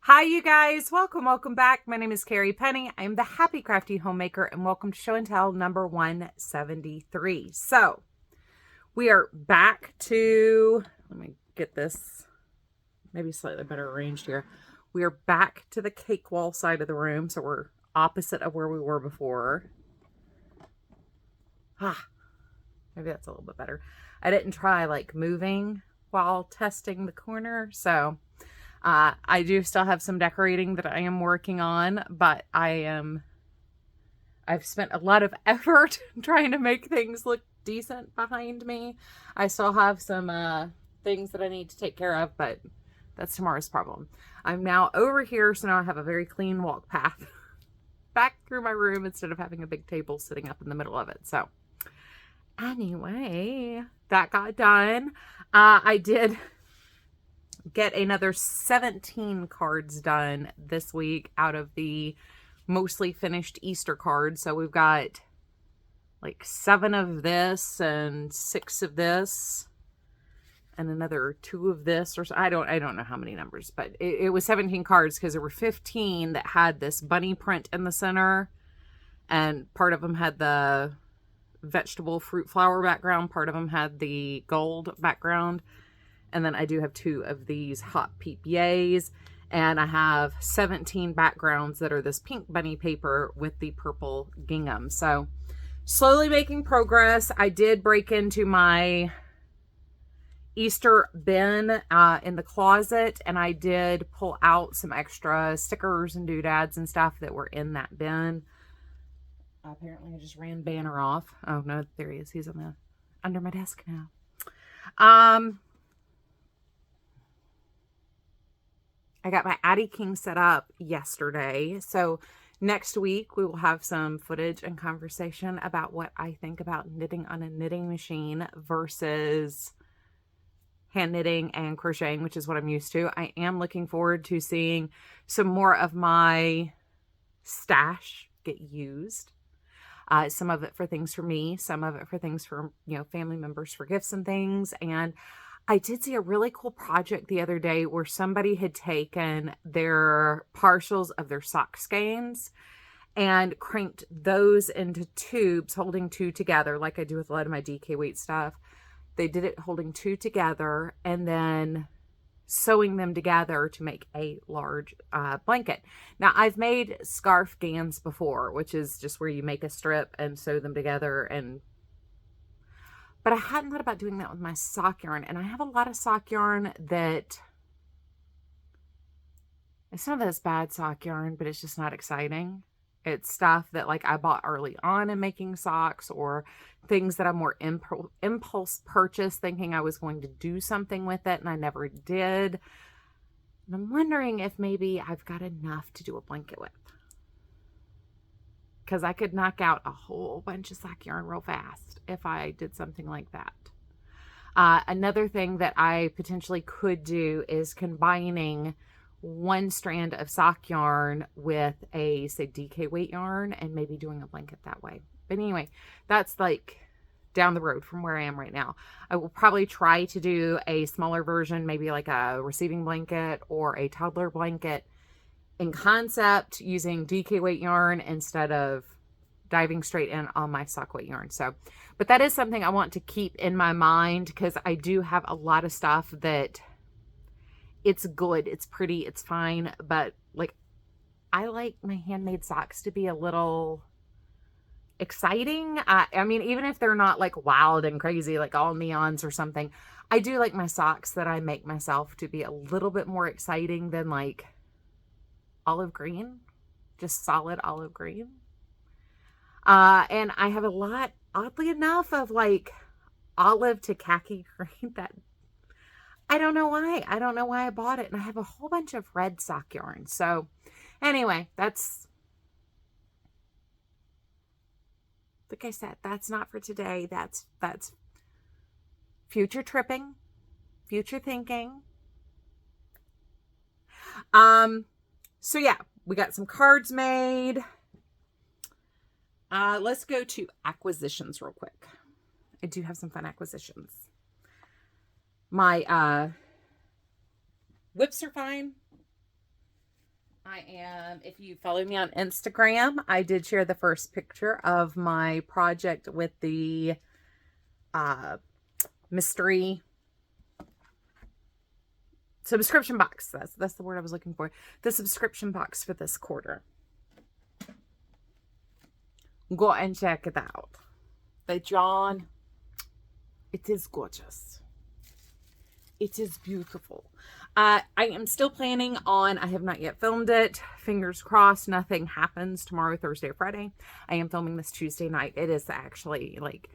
Hi, you guys. Welcome back. My name is Carrie Penny. I am the Happy Crafty Homemaker, and welcome to Show and Tell number 173. So, we are back to, let me get this maybe slightly better arranged here. We are back to the cake wall side of the room, so we're opposite of where we were before. Maybe that's a little bit better. I didn't try like moving while testing the corner, so I do still have some decorating that I am working on, but I've spent a lot of effort trying to make things look decent behind me. I still have some things that I need to take care of, but that's tomorrow's problem. I'm now over here, so now I have a very clean walk path back through my room instead of having a big table sitting up in the middle of it. So anyway, that got done. I did get another 17 cards done this week out of the mostly finished Easter cards. So we've got like 7 of this and 6 of this and another 2 of this, or so. I don't know how many numbers, but it was 17 cards because there were 15 that had this bunny print in the center, and part of them had the vegetable fruit flower background, part of them had the gold background. And then I do have 2 of these hot PPAs, and I have 17 backgrounds that are this pink bunny paper with the purple gingham. So slowly making progress. I did break into my Easter bin in the closet, and I did pull out some extra stickers and doodads and stuff that were in that bin. Apparently I just ran Banner off. Oh no, there he is. He's under my desk now. I got my Addie King set up yesterday. So next week we will have some footage and conversation about what I think about knitting on a knitting machine versus hand knitting and crocheting, which is what I'm used to. I am looking forward to seeing some more of my stash get used. Some of it for things for me, some of it for things for, family members for gifts and things. And I did see a really cool project the other day where somebody had taken their partials of their sock skeins and cranked those into tubes, holding 2 together, like I do with a lot of my DK weight stuff. They did it holding 2 together and then sewing them together to make a large blanket. Now, I've made scarf gans before, which is just where you make a strip and sew them together, but I hadn't thought about doing that with my sock yarn. And I have a lot of sock yarn that, it's not that it's bad sock yarn, but it's just not exciting. It's stuff that like I bought early on in making socks, or things that I more impulse purchase thinking I was going to do something with it and I never did. And I'm wondering if maybe I've got enough to do a blanket with, because I could knock out a whole bunch of sock yarn real fast if I did something like that. Another thing that I potentially could do is combining 1 strand of sock yarn with a, say, DK weight yarn and maybe doing a blanket that way. But anyway, that's like down the road from where I am right now. I will probably try to do a smaller version, maybe like a receiving blanket or a toddler blanket in concept, using DK weight yarn instead of diving straight in on my sock weight yarn. So, but that is something I want to keep in my mind, because I do have a lot of stuff that it's good, it's pretty, it's fine, but like I like my handmade socks to be a little exciting. I mean, even if they're not like wild and crazy, like all neons or something, I do like my socks that I make myself to be a little bit more exciting than like olive green, just solid olive green. And I have a lot, oddly enough, of like olive to khaki green that I don't know why. I don't know why I bought it. And I have a whole bunch of red sock yarn. So anyway, that's, like I said, that's not for today. That's future tripping, future thinking. So yeah, we got some cards made. Let's go to acquisitions real quick. I do have some fun acquisitions. My WIPs are fine. If you follow me on Instagram, I did share the first picture of my project with the mystery subscription box. That's the word I was looking for. The subscription box for this quarter. Go and check it out. But John, it is gorgeous. It is beautiful. I am still planning on, I have not yet filmed it. Fingers crossed nothing happens tomorrow, Thursday, or Friday. I am filming this Tuesday night. It is actually like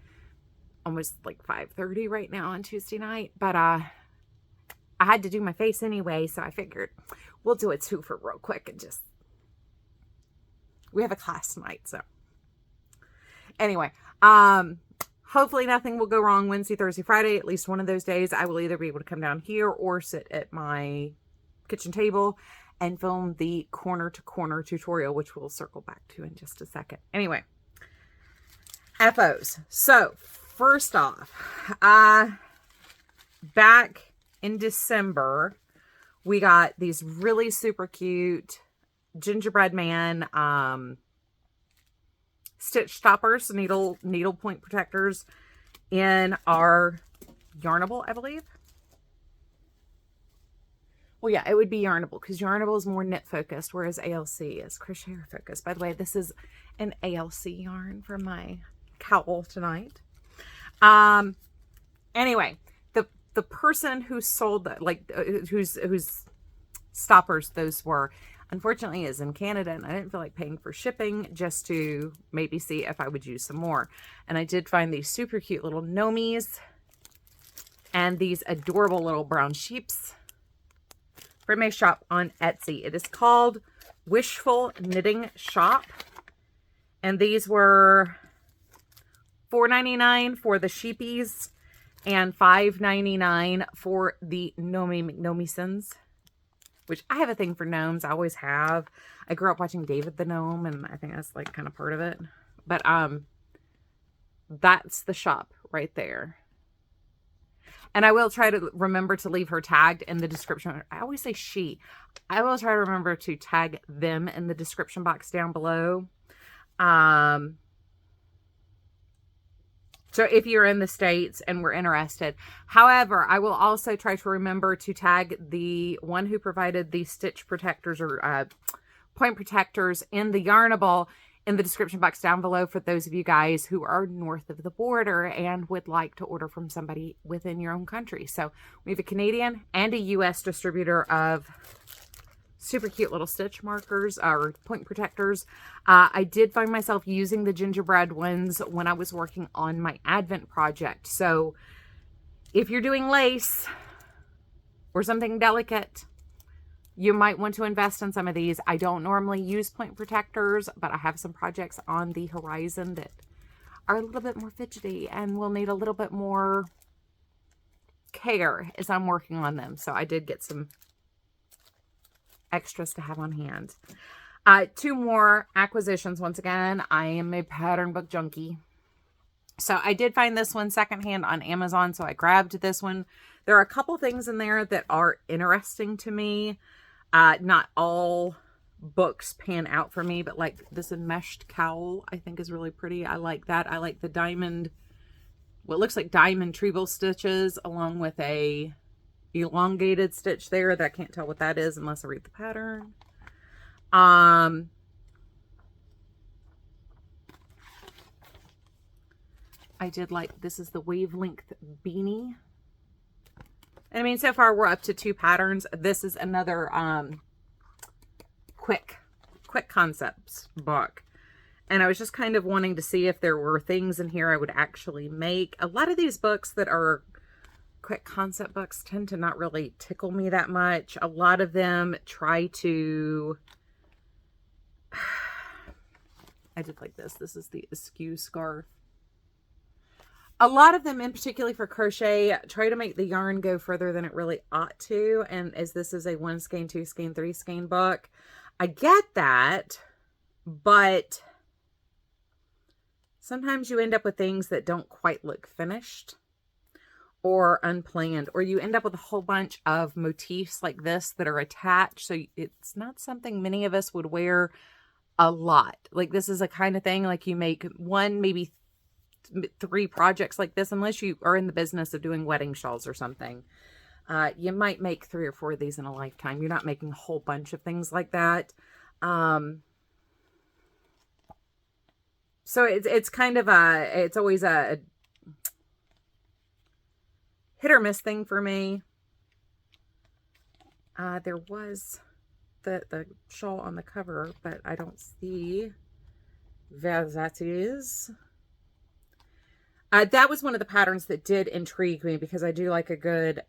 almost like 5:30 right now on Tuesday night. But I had to do my face anyway, so I figured we'll do a twofer real quick and just, we have a class tonight, so. Anyway, hopefully nothing will go wrong Wednesday, Thursday, Friday. At least one of those days I will either be able to come down here or sit at my kitchen table and film the corner to corner tutorial, which we'll circle back to in just a second. Anyway, FOs. So first off, back in December, we got these really super cute gingerbread man stitch stoppers, needle point protectors in our Yarnable, I believe. Well, yeah, it would be Yarnable because Yarnable is more knit focused, whereas ALC is crochet focused. By the way, this is an ALC yarn for my cowl tonight. Anyway, the person who sold that, like whose stoppers those were, unfortunately is in Canada, and I didn't feel like paying for shipping just to maybe see if I would use some more. And I did find these super cute little gnomies and these adorable little brown sheeps from my shop on Etsy. It is called Wishful Knitting Shop, and these were $4.99 for the sheepies and $5.99 for the Gnomisons, which I have a thing for gnomes. I always have. I grew up watching David the Gnome, and I think that's like kind of part of it. But that's the shop right there. And I will try to remember to leave her tagged in the description. I always say she. I will try to remember to tag them in the description box down below. So if you're in the States and we're interested. However, I will also try to remember to tag the one who provided the stitch protectors or point protectors in the Yarnable in the description box down below for those of you guys who are north of the border and would like to order from somebody within your own country. So we have a Canadian and a US distributor of super cute little stitch markers or point protectors. I did find myself using the gingerbread ones when I was working on my Advent project. So if you're doing lace or something delicate, you might want to invest in some of these. I don't normally use point protectors, but I have some projects on the horizon that are a little bit more fidgety and will need a little bit more care as I'm working on them. So I did get some extras to have on hand. Two more acquisitions. Once again, I am a pattern book junkie. So I did find this one secondhand on Amazon, so I grabbed this one. There are a couple things in there that are interesting to me. Not all books pan out for me, but like this enmeshed cowl I think is really pretty. I like that. I like the diamond, what looks like diamond treble stitches along with a elongated stitch there that I can't tell what that is unless I read the pattern. I did like, this is the wavelength beanie. And I mean, so far we're up to 2 patterns. This is another quick concepts book. And I was just kind of wanting to see if there were things in here I would actually make. A lot of these books that are quick concept books tend to not really tickle me that much. A lot of them try to, I did like this. This is the Askew scarf. A lot of them, in particularly for crochet, try to make the yarn go further than it really ought to. And as this is a 1 skein, 2 skein, 3 skein book, I get that, but sometimes you end up with things that don't quite look finished, or unplanned, or you end up with a whole bunch of motifs like this that are attached. So it's not something many of us would wear a lot. Like this is a kind of thing, like you make one, maybe 3 projects like this, unless you are in the business of doing wedding shawls or something. You might make 3 or 4 of these in a lifetime. You're not making a whole bunch of things like that. So it's kind of it's always a hit or miss thing for me. There was the shawl on the cover, but I don't see where that is. That was one of the patterns that did intrigue me, because I do like a good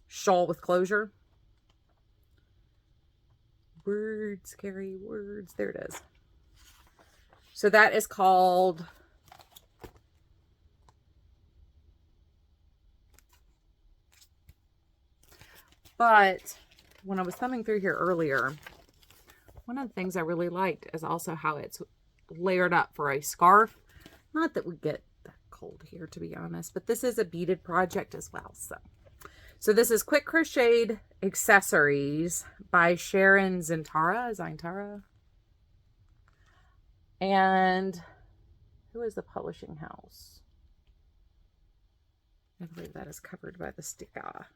shawl with closure. Words, Carrie, words. There it is. So that is called But when I was thumbing through here earlier, one of the things I really liked is also how it's layered up for a scarf. Not that we get that cold here, to be honest, but this is a beaded project as well. So this is Quick Crocheted Accessories by Sharon Zintara. And who is the publishing house? I believe that is covered by the sticker.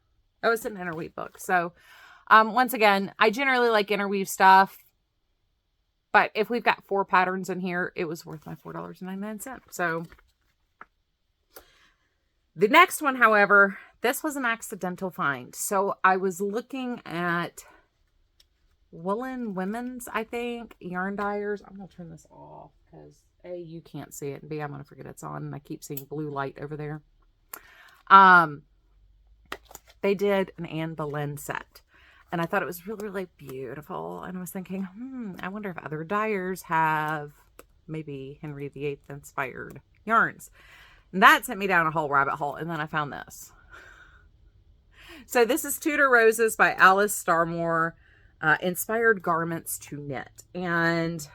Oh, it's an interweave book. So once again, I generally like interweave stuff, but if we've got 4 patterns in here, it was worth my $4.99. So the next one, however, this was an accidental find. So I was looking at Woolen Women's, I think, yarn dyers. I'm going to turn this off because A, you can't see it, and B, I'm going to forget it's on, and I keep seeing blue light over there. They did an Anne Boleyn set, and I thought it was really, really beautiful. And I was thinking, I wonder if other dyers have maybe Henry VIII inspired yarns. And that sent me down a whole rabbit hole. And then I found this. So this is Tudor Roses by Alice Starmore, Inspired Garments to Knit. And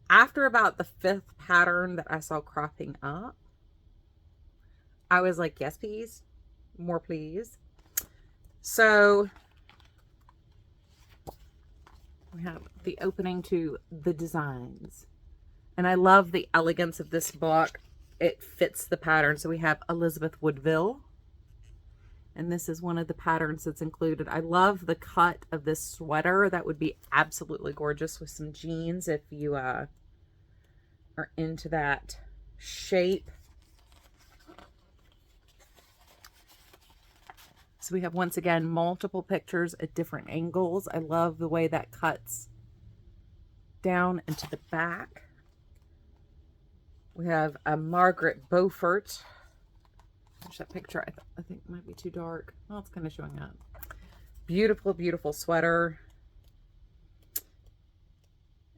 after about the 5th pattern that I saw cropping up, I was like, yes, please. More, please. So we have the opening to the designs. And I love the elegance of this book. It fits the pattern. So we have Elizabeth Woodville. And this is one of the patterns that's included. I love the cut of this sweater. That would be absolutely gorgeous with some jeans if you are into that shape. So we have, once again, multiple pictures at different angles. I love the way that cuts down into the back. We have a Margaret Beaufort. There's that picture. I think might be too dark. Well, it's kind of showing up. Beautiful, beautiful sweater.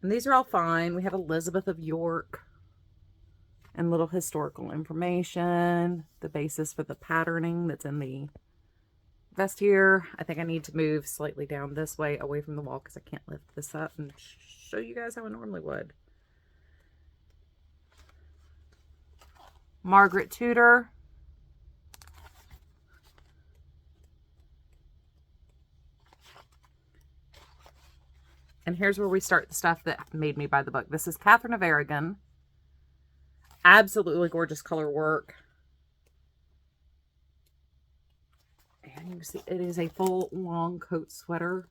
And these are all fine. We have Elizabeth of York and little historical information. The basis for the patterning that's in the vest here. I think I need to move slightly down this way away from the wall because I can't lift this up and show you guys how I normally would. Margaret Tudor. And here's where we start the stuff that made me buy the book. This is Catherine of Aragon. Absolutely gorgeous color work. And you can see it is a full long coat sweater.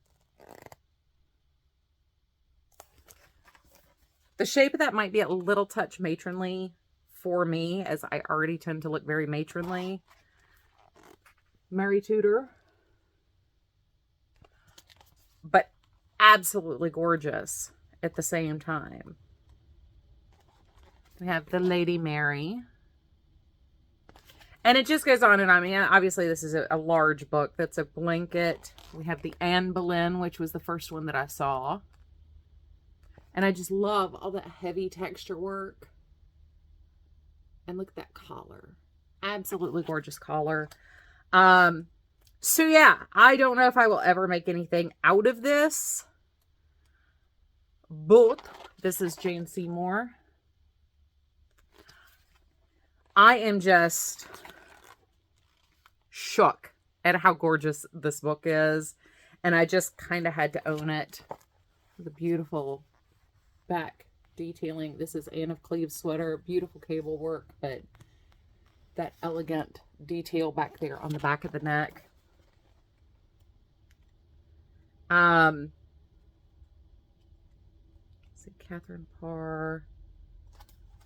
The shape of that might be a little touch matronly for me, as I already tend to look very matronly. Mary Tudor. But absolutely gorgeous at the same time. We have the Lady Mary. And it just goes on and on. I mean, obviously this is a large book. That's a blanket. We have the Anne Boleyn, which was the first one that I saw. And I just love all that heavy texture work. And look at that collar. Absolutely gorgeous collar. So yeah, I don't know if I will ever make anything out of this. But this is Jane Seymour. I am just shook at how gorgeous this book is. And I just kind of had to own it. The beautiful back detailing. This is Anne of Cleves sweater. Beautiful cable work, but that elegant detail back there on the back of the neck. See, Catherine Parr.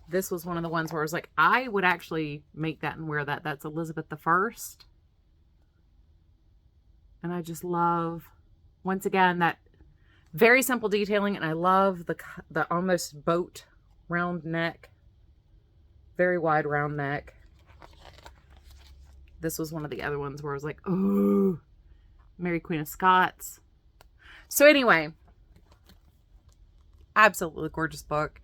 This was one of the ones where I was like, I would actually make that and wear that. That's Elizabeth I. And I just love, once again, that very simple detailing. And I love the almost boat round neck. Very wide round neck. This was one of the other ones where I was like, oh, Mary Queen of Scots. So anyway, absolutely gorgeous book.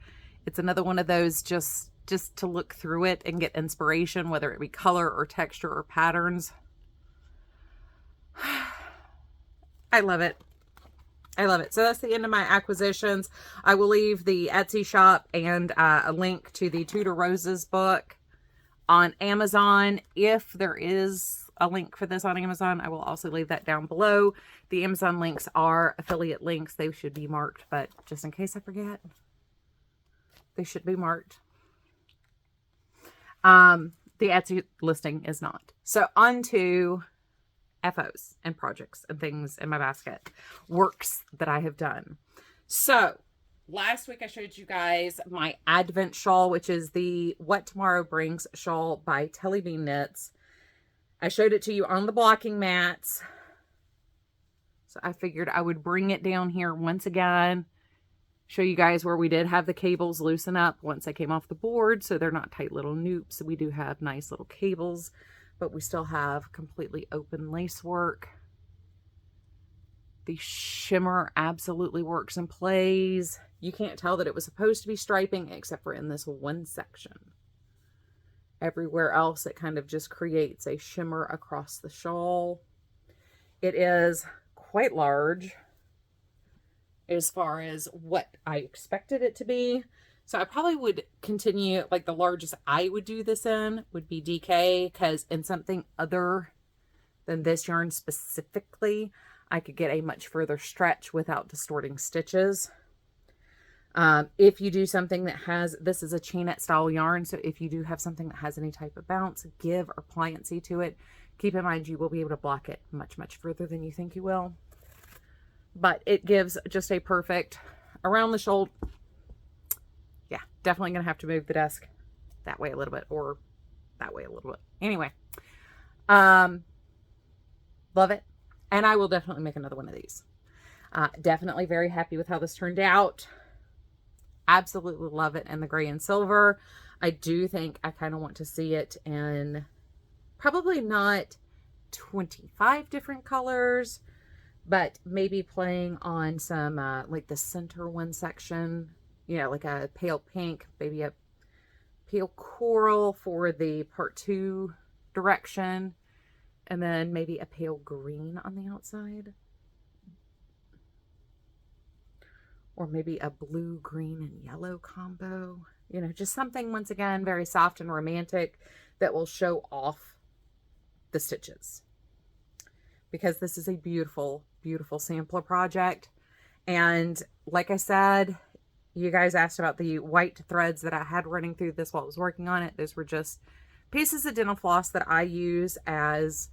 It's another one of those just to look through it and get inspiration, whether it be color or texture or patterns. I love it. I love it. So that's the end of my acquisitions. I will leave the Etsy shop and a link to the Tudor Roses book on Amazon. If there is a link for this on Amazon, I will also leave that down below. The Amazon links are affiliate links. They should be marked, but just in case I forget, they should be marked. The Etsy listing is not. So on to FOs and projects and things in my basket. Works that I have done. So last week I showed you guys my Advent shawl, which is the What Tomorrow Brings shawl by Telly Bean Knits. I showed it to you on the blocking mats. So I figured I would bring it down here once again. Show you guys where we did have the cables loosen up once I came off the board. So they're not tight little noops. We do have nice little cables, but we still have completely open lace work. The shimmer absolutely works and plays. You can't tell that it was supposed to be striping except for in this one section. Everywhere else, it kind of just creates a shimmer across the shawl. It is quite large as far as what I expected it to be. So I probably would continue, like the largest I would do this in would be DK, because in something other than this yarn specifically, I could get a much further stretch without distorting stitches. If you do something that has, this is a chainette style yarn, so if you do have something that has any type of bounce, give, or pliancy to it, keep in mind you will be able to block it much, much further than you think you will. But it gives just a perfect around the shoulder. Yeah, definitely going to have to move the desk that way a little bit or that way a little bit. Anyway, love it. And I will definitely make another one of these. Definitely very happy with how this turned out. Absolutely love it in the gray and silver. I do think I kind of want to see it in probably not 25 different colors, but maybe playing on some like the center one section, you know, like a pale pink, maybe a pale coral for the part 2 direction, and then maybe a pale green on the outside. Or maybe a blue, green, and yellow combo. You know, just something, once again, very soft and romantic that will show off the stitches. Because this is a beautiful, beautiful sampler project. And like I said, you guys asked about the white threads that I had running through this while I was working on it. Those were just pieces of dental floss that I use as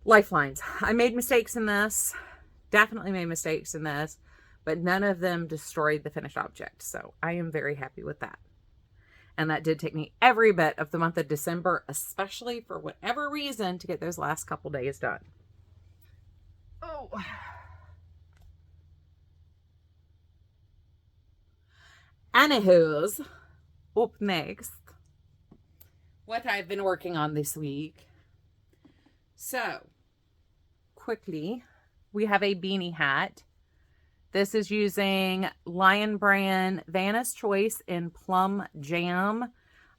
lifelines. I made mistakes in this. Definitely made mistakes in this. But none of them destroyed the finished object. So I am very happy with that. And that did take me every bit of the month of December, especially for whatever reason, to get those last couple days done. Oh. Anyhoo's up next. What I've been working on this week. So, quickly, we have a beanie hat. This is using Lion Brand Vanna's Choice in Plum Jam.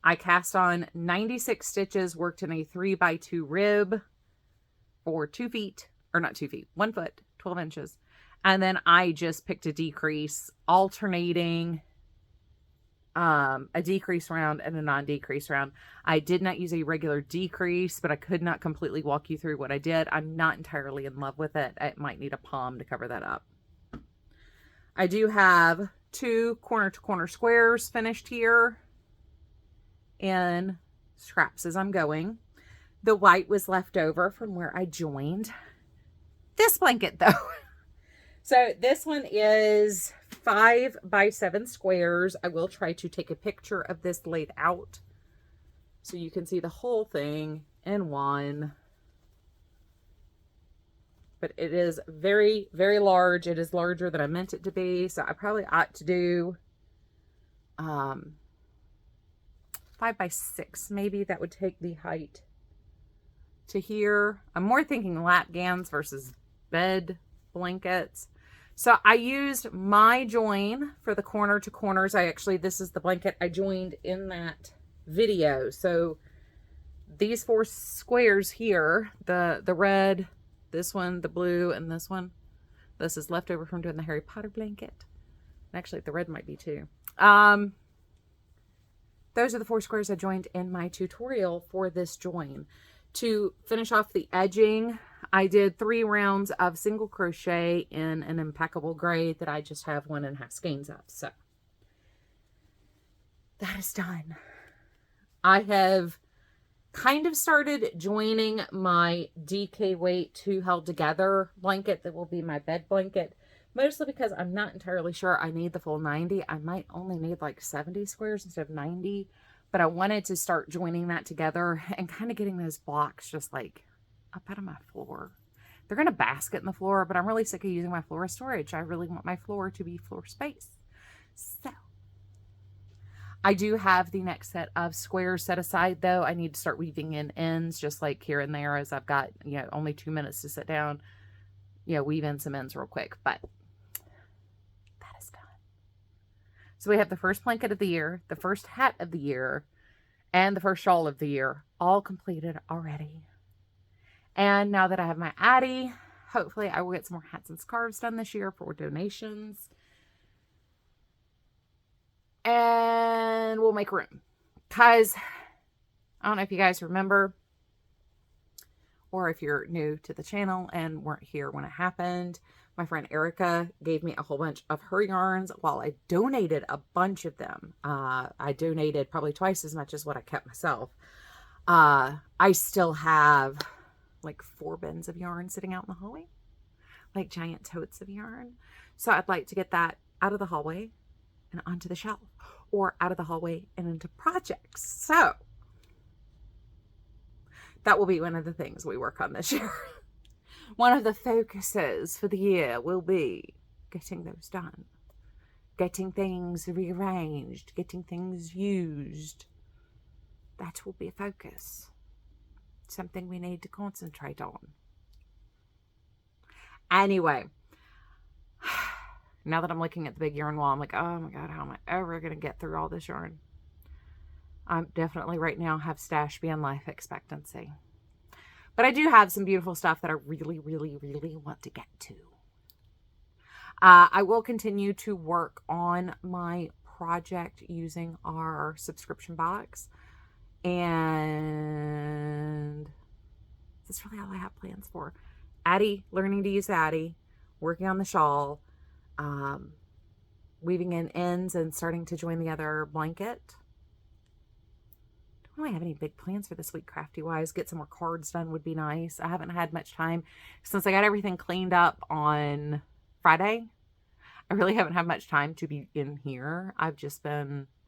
I cast on 96 stitches, worked in a 3x2 rib for 2 feet, or not 2 feet, 1 foot, 12 inches. And then I just picked a decrease, alternating a decrease round and a non-decrease round. I did not use a regular decrease, but I could not completely walk you through what I did. I'm not entirely in love with it. It might need a palm to cover that up. I do have 2 corner-to-corner squares finished here in scraps as I'm going. The white was left over from where I joined this blanket though. So this one is 5 by 7 squares. I will try to take a picture of this laid out so you can see the whole thing in one. But it is very, very large. It is larger than I meant it to be. So I probably ought to do 5 by 6. Maybe that would take the height to here. I'm more thinking lap gowns versus bed blankets. So I used my join for the corner to corners. This is the blanket I joined in that video. So these 4 squares here, the red, this one, the blue, and this one, this is left over from doing the Harry Potter blanket. Actually, the red might be too. Those are the 4 squares I joined in my tutorial for this join. To finish off the edging, I did 3 rounds of single crochet in an impeccable gray that I just have 1.5 skeins of. So that is done. I have kind of started joining my DK weight 2 held together blanket that will be my bed blanket, mostly because I'm not entirely sure I need the full 90. I might only need like 70 squares instead of 90, but I wanted to start joining that together and kind of getting those blocks just like up out of my floor. They're going to basket in the floor, but I'm really sick of using my floor as storage. I really want my floor to be floor space. So I do have the next set of squares set aside though. I need to start weaving in ends just like here and there, as I've got, only 2 minutes to sit down, weave in some ends real quick, but that is done. So we have the first blanket of the year, the first hat of the year, and the first shawl of the year all completed already. And now that I have my Addie, hopefully I will get some more hats and scarves done this year for donations. And we'll make room. Because I don't know if you guys remember, or if you're new to the channel and weren't here when it happened, my friend Erica gave me a whole bunch of her yarns while I donated a bunch of them. I donated probably twice as much as what I kept myself. I still have like 4 bins of yarn sitting out in the hallway, like giant totes of yarn. So I'd like to get that out of the hallway and onto the shelf, or out of the hallway and into projects. So that will be one of the things we work on this year. One of the focuses for the year will be getting those done, getting things rearranged, getting things used. That will be a focus. Something we need to concentrate on. Anyway, now that I'm looking at the big yarn wall, I'm like, oh my God, how am I ever going to get through all this yarn? I'm definitely right now have stash beyond life expectancy. But I do have some beautiful stuff that I really, really, really want to get to. I will continue to work on my project using our subscription box. And that's really all I have plans for. Addie, learning to use Addie, working on the shawl, weaving in ends and starting to join the other blanket. Don't really have any big plans for this week crafty wise. Get some more cards done would be nice. I haven't had much time since I got everything cleaned up on Friday. I really haven't had much time to be in here.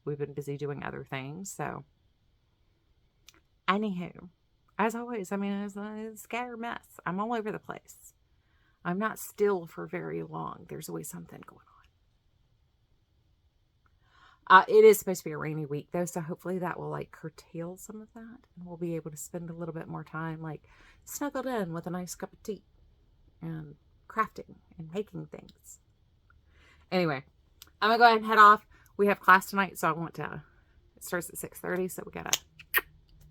We've been busy doing other things. So Anyhoo, as always, it's a scattered mess. I'm all over the place. I'm not still for very long. There's always something going on. It is supposed to be a rainy week though, so hopefully that will like curtail some of that, and we'll be able to spend a little bit more time like snuggled in with a nice cup of tea and crafting and making things. Anyway, I'm gonna go ahead and head off. We have class tonight, so it starts at 6:30, so we gotta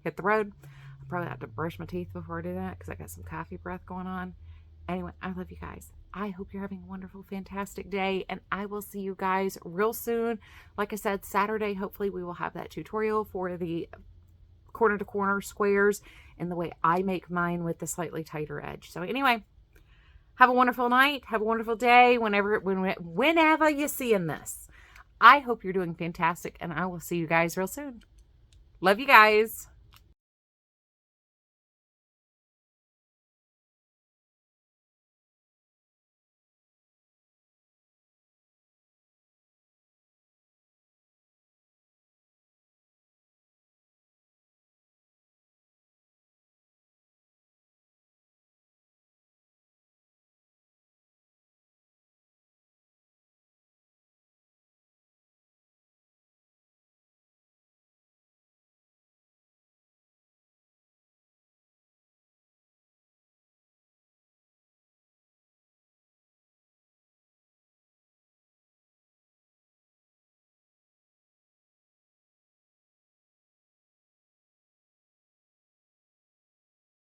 hit the road. I'll probably have to brush my teeth before I do that because I got some coffee breath going on. Anyway, I love you guys. I hope you're having a wonderful, fantastic day, and I will see you guys real soon. Like I said, Saturday, hopefully we will have that tutorial for the corner to corner squares and the way I make mine with the slightly tighter edge. So anyway, have a wonderful night. Have a wonderful day whenever you're seeing this. I hope you're doing fantastic, and I will see you guys real soon. Love you guys.